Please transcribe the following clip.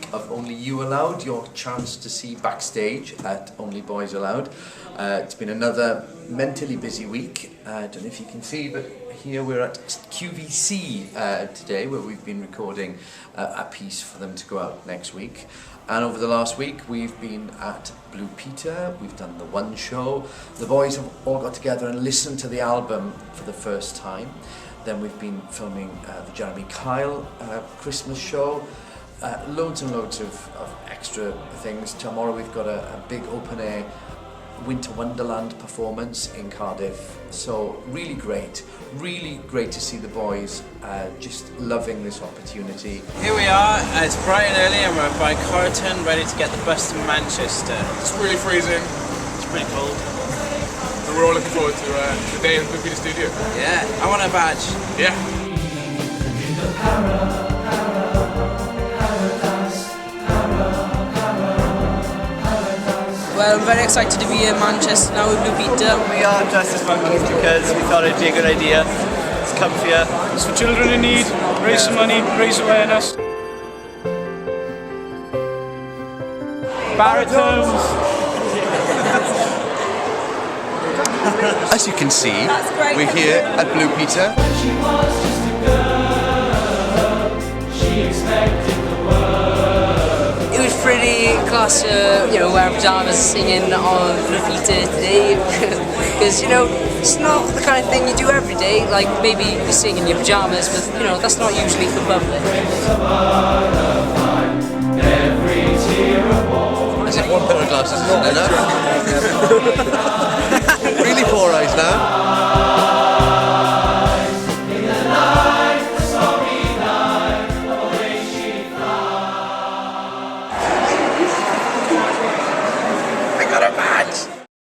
week of Only You Allowed, your chance to see backstage at Only Boys Allowed. It's been another mentally busy week. I don't know if you can see, but here we're at QVC today, where we've been recording a piece for them to go out next week. And over the last week, we've been at Blue Peter, we've done the One Show. The boys have all got together and listened to the album for the first time. Then we've been filming the Jeremy Kyle Christmas show. Loads and loads of extra things. Tomorrow we've got a big open air Winter Wonderland performance in Cardiff. So really great to see the boys just loving this opportunity. Here we are, it's bright and early and we're by Corriton, ready to get the bus to Manchester. It's really freezing. It's pretty cold. And we're all looking forward to the day in Blue Peter Studio. Yeah, I want a badge. Yeah. Well, I'm very excited to be in Manchester now with Blue Peter. We are dressed as monkeys because we thought it'd be a good idea. It's comfier. It's for children in need, raise some money, raise awareness. Baritones. As you can see, we're here at Blue Peter. It was pretty class to, wear pyjamas singing on Blue Peter today. Because, it's not the kind of thing you do every day. Like, maybe you sing in your pyjamas, but, that's not usually for public. Is it one pair of glasses? Not enough. Really poor eyes now.